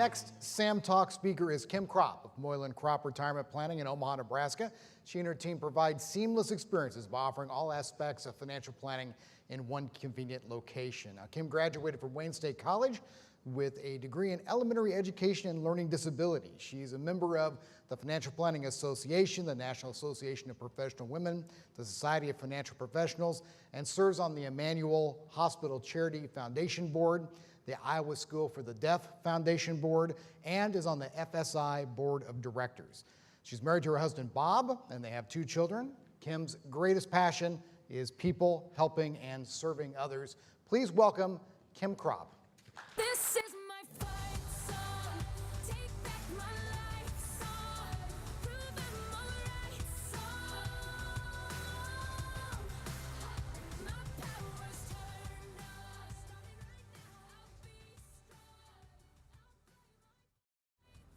next Sam Talk speaker is Kim Kropp of Moylan Kropp Retirement Planning in Omaha, Nebraska. She and her team provide seamless experiences by offering all aspects of financial planning in one convenient location. Now, Kim graduated from Wayne State College with a degree in elementary education and learning disability. She's a member of the Financial Planning Association, the National Association of Professional Women, the Society of Financial Professionals, and serves on the Emmanuel Hospital Charity Foundation Board, the Iowa School for the Deaf Foundation Board, and is on the FSI Board of Directors. She's married to her husband, Bob, and they have 2 children. Kim's greatest passion is people, helping, and serving others. Please welcome Kim Kropp. This is my fight song. Take back my life song. Prove I'm alright song. My power's turned on. Starting right now, I'll be strong.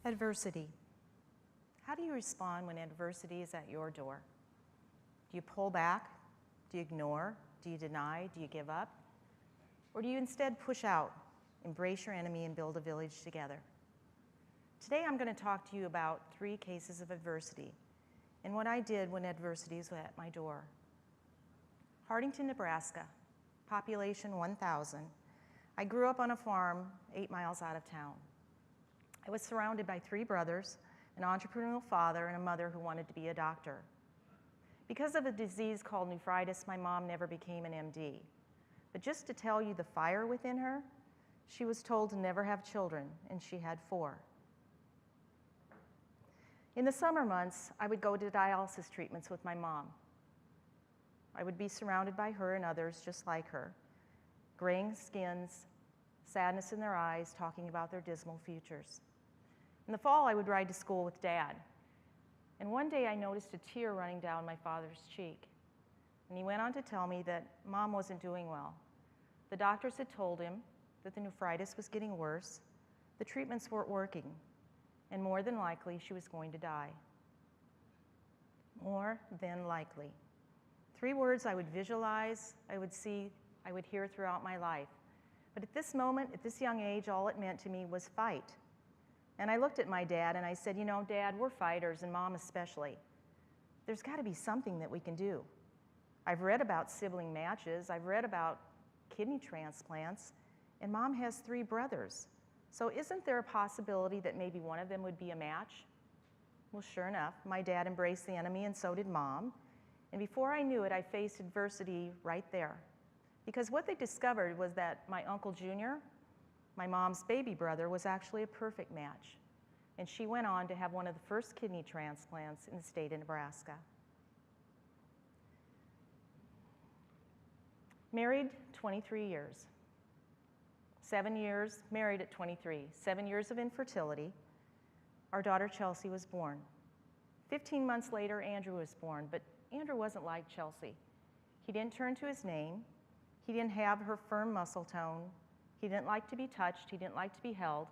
Adversity. How do you respond when adversity is at your door? Do you pull back? Do you ignore? Do you deny? Do you give up? Or do you instead push out, embrace your enemy, and build a village together? Today I'm going to talk to you about 3 cases of adversity and what I did when adversity was at my door. Hardington, Nebraska, population 1,000. I grew up on a farm 8 miles out of town. I was surrounded by 3 brothers, an entrepreneurial father, and a mother who wanted to be a doctor. Because of a disease called nephritis, my mom never became an MD. But just to tell you the fire within her, she was told to never have children, and she had 4. In the summer months, I would go to dialysis treatments with my mom. I would be surrounded by her and others just like her, graying skins, sadness in their eyes, talking about their dismal futures. In the fall, I would ride to school with Dad. And one day I noticed a tear running down my father's cheek. And he went on to tell me that Mom wasn't doing well. The doctors had told him that the nephritis was getting worse, the treatments weren't working, and more than likely she was going to die. More than likely. 3 words I would visualize, I would see, I would hear throughout my life. But at this moment, at this young age, all it meant to me was fight. And I looked at my dad and I said, you know, Dad, we're fighters, and Mom especially. There's got to be something that we can do. I've read about sibling matches, I've read about kidney transplants, and Mom has 3 brothers. So isn't there a possibility that maybe one of them would be a match? Well, sure enough, my dad embraced the enemy and so did Mom. And before I knew it, I faced adversity right there. Because what they discovered was that my Uncle Junior, my mom's baby brother, was actually a perfect match. And she went on to have one of the first kidney transplants in the state of Nebraska. Married 23 years. 7 years married at 23. 7 years of infertility. Our daughter Chelsea was born. 15 months later, Andrew was born, but Andrew wasn't like Chelsea. He didn't turn to his name. He didn't have her firm muscle tone. He didn't like to be touched. He didn't like to be held.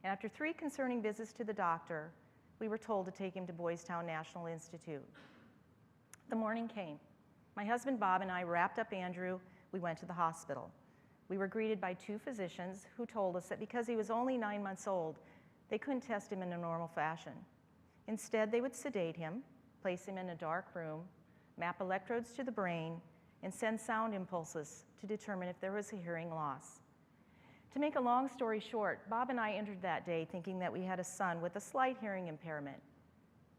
And after 3 concerning visits to the doctor, we were told to take him to Boys Town National Institute. The morning came. My husband Bob and I wrapped up Andrew. We went to the hospital. We were greeted by 2 physicians who told us that because he was only 9 months old, they couldn't test him in a normal fashion. Instead, they would sedate him, place him in a dark room, map electrodes to the brain, and send sound impulses to determine if there was a hearing loss. To make a long story short, Bob and I entered that day thinking that we had a son with a slight hearing impairment.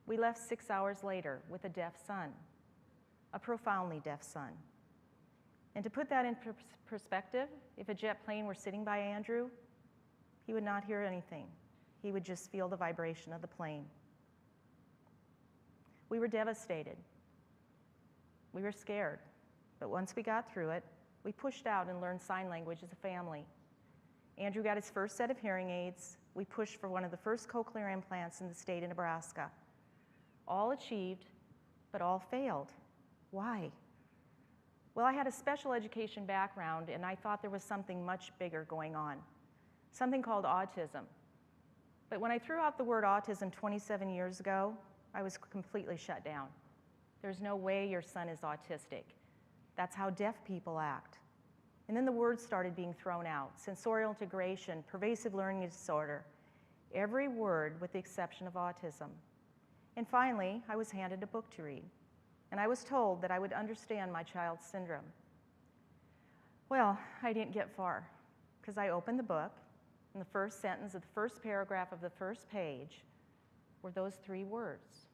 We left 6 hours later with a deaf son, a profoundly deaf son. And to put that in perspective, if a jet plane were sitting by Andrew, he would not hear anything. He would just feel the vibration of the plane. We were devastated. We were scared. But once we got through it, we pushed out and learned sign language as a family. Andrew got his first set of hearing aids. We pushed for one of the first cochlear implants in the state of Nebraska. All achieved, but all failed. Why? Well, I had a special education background, and I thought there was something much bigger going on, something called autism. But when I threw out the word autism 27 years ago, I was completely shut down. There's no way your son is autistic. That's how deaf people act. And then the words started being thrown out: sensorial integration, pervasive learning disorder. every word with the exception of autism. And finally, I was handed a book to read, and I was told that I would understand my child's syndrome. Well, I didn't get far, because I opened the book, and the first sentence of the first paragraph of the first page were those three words: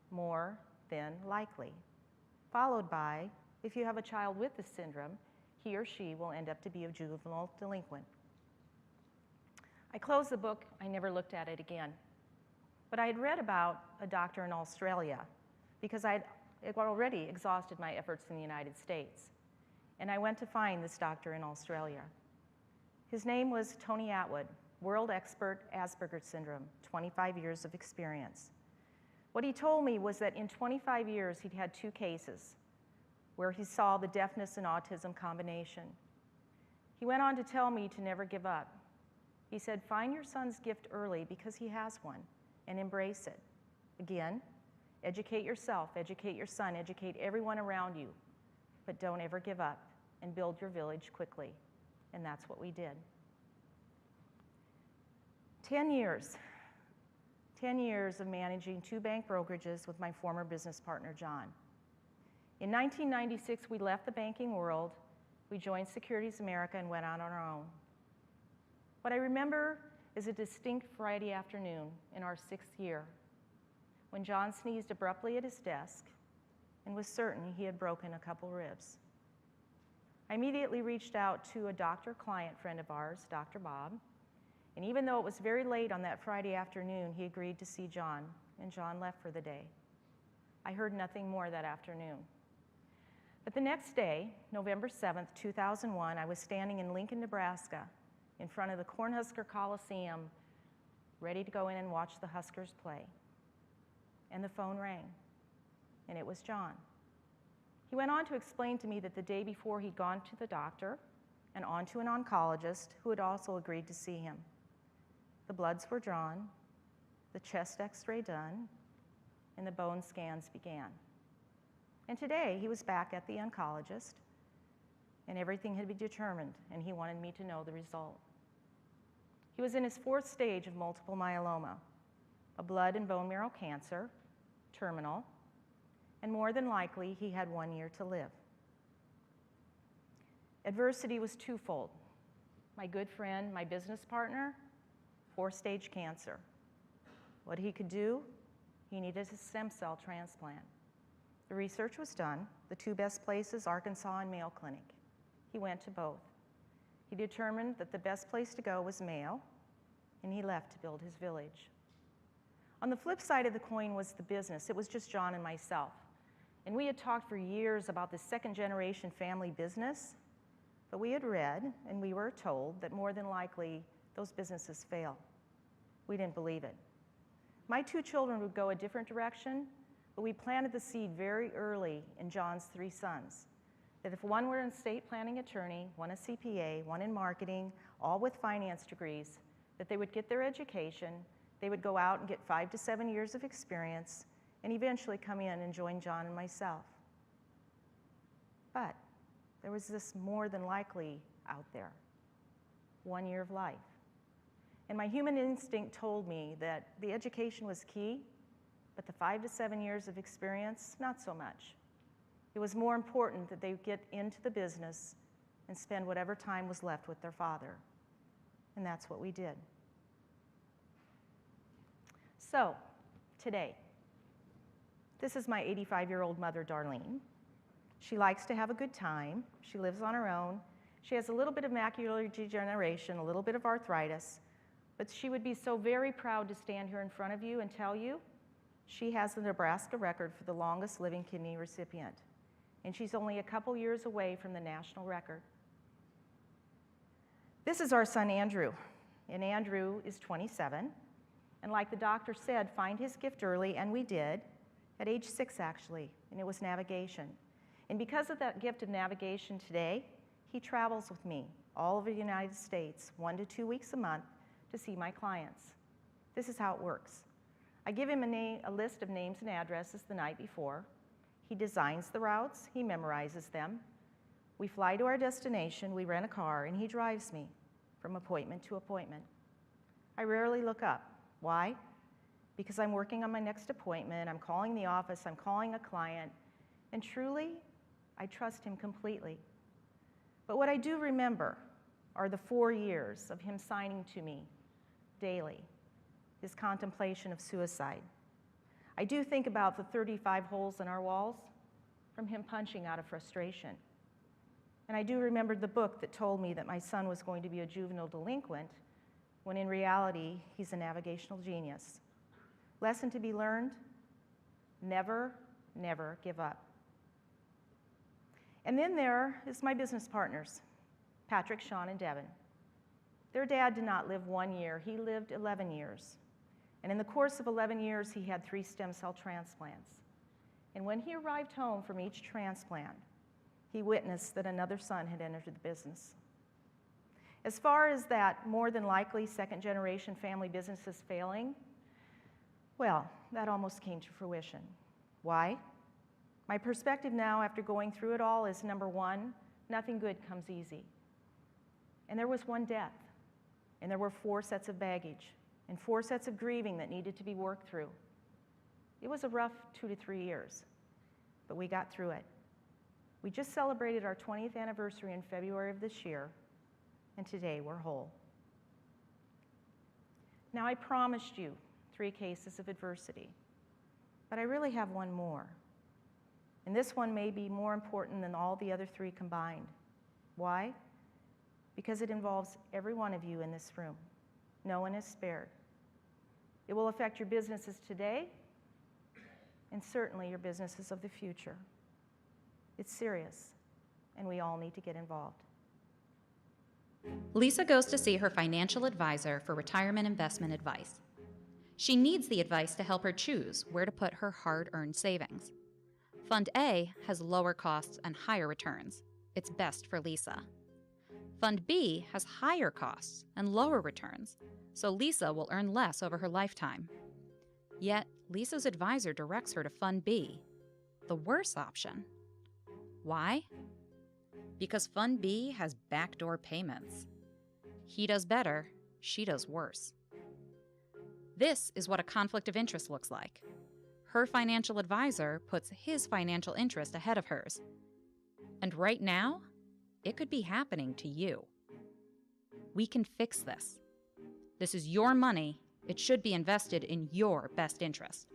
more than likely, followed by, if you have a child with this syndrome, he or she will end up to be a juvenile delinquent. I closed the book. I never looked at it again. But I had read about a doctor in Australia because I had already exhausted my efforts in the United States. And I went to find this doctor in Australia. His name was Tony Atwood, world expert Asperger's syndrome, 25 years of experience. What he told me was that in 25 years, he'd had 2 cases where he saw the deafness and autism combination. He went on to tell me to never give up. He said, find your son's gift early because he has one, and embrace it. Again, educate yourself, educate your son, educate everyone around you, but don't ever give up, and build your village quickly. And that's what we did. 10 years of managing 2 bank brokerages with my former business partner, John. In 1996, we left the banking world, we joined Securities America and went out on our own. What I remember is a distinct Friday afternoon in our 6th year when John sneezed abruptly at his desk and was certain he had broken a couple ribs. I immediately reached out to a doctor-client friend of ours, Dr. Bob, and even though it was very late on that Friday afternoon, he agreed to see John, and John left for the day. I heard nothing more that afternoon. But the next day, November 7th, 2001, I was standing in Lincoln, Nebraska, in front of the Cornhusker Coliseum, ready to go in and watch the Huskers play. And the phone rang, and it was John. He went on to explain to me that the day before he'd gone to the doctor and on to an oncologist who had also agreed to see him. The bloods were drawn, the chest x-ray done, and the bone scans began. And today he was back at the oncologist, and everything had been determined, and he wanted me to know the result. He was in his 4th stage of multiple myeloma, a blood and bone marrow cancer, terminal, and more than likely, he had 1 year to live. Adversity was twofold. My good friend, my business partner, 4-stage cancer. What he could do, he needed a stem cell transplant. The research was done, the 2 best places, Arkansas and Mayo Clinic. He went to both. He determined that the best place to go was Mayo, and he left to build his village. On the flip side of the coin was the business. It was just John and myself. And we had talked for years about the 2nd-generation family business, but we had read and we were told that more than likely those businesses fail. We didn't believe it. My 2 children would go a different direction, but we planted the seed very early in John's 3 sons, that if one were an estate planning attorney, one a CPA, one in marketing, all with finance degrees, that they would get their education, they would go out and get 5 to 7 years of experience, and eventually come in and join John and myself. But there was this more than likely out there, 1 year of life. And my human instinct told me that the education was key, but the 5 to 7 years of experience, not so much. It was more important that they get into the business and spend whatever time was left with their father. And that's what we did. So, today, this is my 85-year-old mother, Darlene. She likes to have a good time. She lives on her own. She has a little bit of macular degeneration, a little bit of arthritis, but she would be so very proud to stand here in front of you and tell you she has the Nebraska record for the longest living kidney recipient, and she's only a couple years away from the national record. This is our son, Andrew, and Andrew is 27, and like the doctor said, find his gift early, and we did, at age 6 actually, and it was navigation. And because of that gift of navigation today, he travels with me all over the United States, 1 to 2 weeks a month to see my clients. This is how it works. I give him a list of names and addresses the night before. He designs the routes, he memorizes them. We fly to our destination, we rent a car, and he drives me from appointment to appointment. I rarely look up. Why? Because I'm working on my next appointment, I'm calling the office, I'm calling a client, and truly, I trust him completely. But what I do remember are the 4 years of him signing to me daily, his contemplation of suicide. I do think about the 35 holes in our walls from him punching out of frustration. And I do remember the book that told me that my son was going to be a juvenile delinquent, when in reality, he's a navigational genius. Lesson to be learned: never, never give up. And then there is my business partners, Patrick, Sean, and Devin. Their dad did not live 1 year, he lived 11 years. And in the course of 11 years, he had 3 stem cell transplants. And when he arrived home from each transplant, he witnessed that another son had entered the business. As far as that more than likely second-generation family business is failing, well, that almost came to fruition. Why? My perspective now, after going through it all, is number one, nothing good comes easy. And there was 1 death, and there were 4 sets of baggage, and 4 sets of grieving that needed to be worked through. It was a rough 2 to 3 years, but we got through it. We just celebrated our 20th anniversary in February of this year, and today we're whole. Now, I promised you 3 cases of adversity, but I really have 1 more. And this one may be more important than all the other 3 combined. Why? Because it involves every one of you in this room. No one is spared. It will affect your businesses today, and certainly your businesses of the future. It's serious, and we all need to get involved. Lisa goes to see her financial advisor for retirement investment advice. She needs the advice to help her choose where to put her hard-earned savings. Fund A has lower costs and higher returns. It's best for Lisa. Fund B has higher costs and lower returns, so Lisa will earn less over her lifetime. Yet, Lisa's advisor directs her to Fund B, the worse option. Why? Because Fund B has backdoor payments. He does better, she does worse. This is what a conflict of interest looks like. Her financial advisor puts his financial interest ahead of hers. And right now, it could be happening to you. We can fix this. This is your money. It should be invested in your best interest.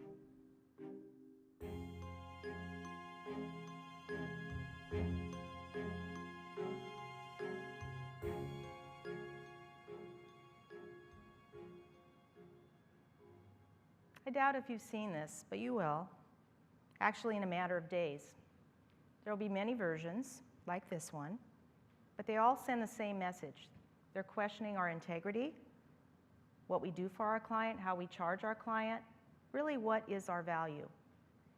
I doubt if you've seen this, but you will, actually in a matter of days. There will be many versions, like this one, but they all send the same message. They're questioning our integrity, what we do for our client, how we charge our client, really what is our value.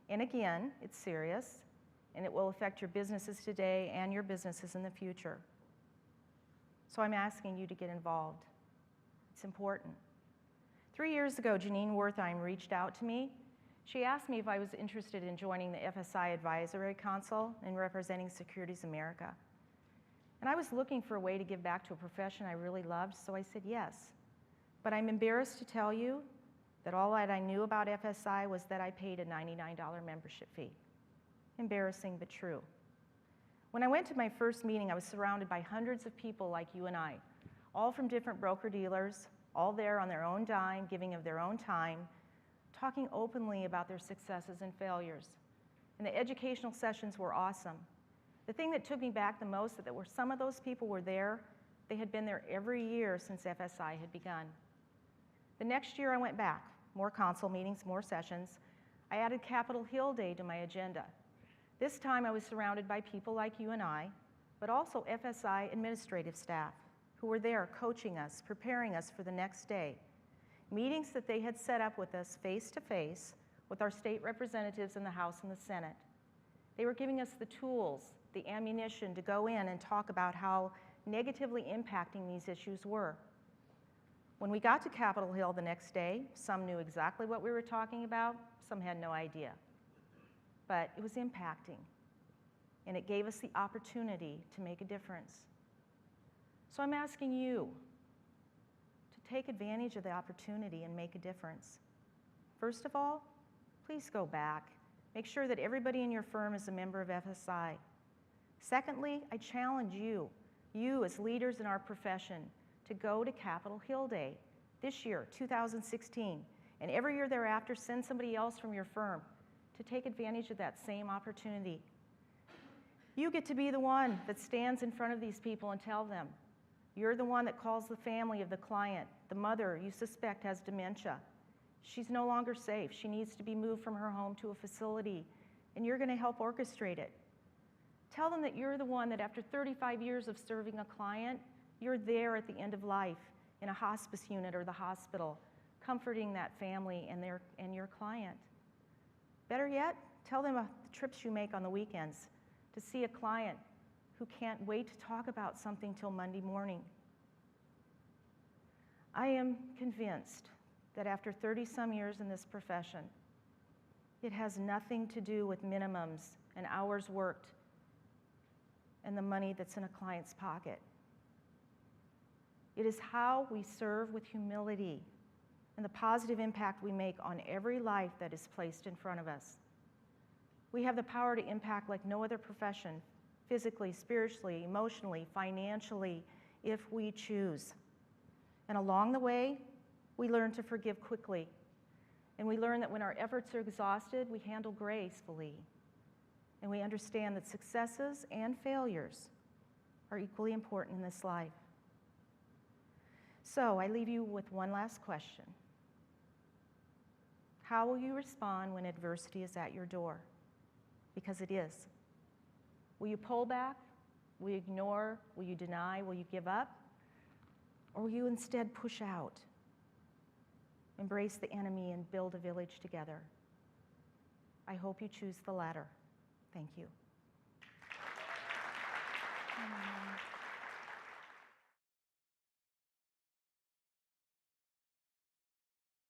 And again, it's serious, and it will affect your businesses today and your businesses in the future. So I'm asking you to get involved. It's important. 3 years ago, Janine Wertheim reached out to me. She asked me if I was interested in joining the FSI Advisory Council and representing Securities America. And I was looking for a way to give back to a profession I really loved, so I said yes. But I'm embarrassed to tell you that all that I knew about FSI was that I paid a $99 membership fee. Embarrassing, but true. When I went to my first meeting, I was surrounded by hundreds of people like you and I, all from different broker-dealers, all there on their own dime, giving of their own time, talking openly about their successes and failures. And the educational sessions were awesome. The thing that took me back the most is that some of those people were there, they had been there every year since FSI had begun. The next year I went back, more console meetings, more sessions. I added Capitol Hill Day to my agenda. This time I was surrounded by people like you and I, but also FSI administrative staff who were there coaching us, preparing us for the next day. Meetings that they had set up with us face to face with our state representatives in the House and the Senate. They were giving us the tools, the ammunition to go in and talk about how negatively impacting these issues were. When we got to Capitol Hill the next day, some knew exactly what we were talking about, some had no idea. But it was impacting, and it gave us the opportunity to make a difference. So I'm asking you to take advantage of the opportunity and make a difference. First of all, please go back. Make sure that everybody in your firm is a member of FSI. Secondly, I challenge you as leaders in our profession, to go to Capitol Hill Day this year, 2016, and every year thereafter, send somebody else from your firm to take advantage of that same opportunity. You get to be the one that stands in front of these people and tell them. You're the one that calls the family of the client, the mother you suspect has dementia. She's no longer safe. She needs to be moved from her home to a facility, and you're going to help orchestrate it. Tell them that you're the one that after 35 years of serving a client, you're there at the end of life in a hospice unit or the hospital, comforting that family and your client. Better yet, tell them the trips you make on the weekends to see a client who can't wait to talk about something till Monday morning. I am convinced that after 30-some years in this profession, it has nothing to do with minimums and hours worked and the money that's in a client's pocket. It is how we serve with humility and the positive impact we make on every life that is placed in front of us. We have the power to impact like no other profession, physically, spiritually, emotionally, financially, if we choose. And along the way, we learn to forgive quickly. And we learn that when our efforts are exhausted, we handle gracefully. And we understand that successes and failures are equally important in this life. So I leave you with one last question. How will you respond when adversity is at your door? Because it is. Will you pull back? Will you ignore? Will you deny? Will you give up? Or will you instead push out? Embrace the enemy and build a village together? I hope you choose the latter. Thank you.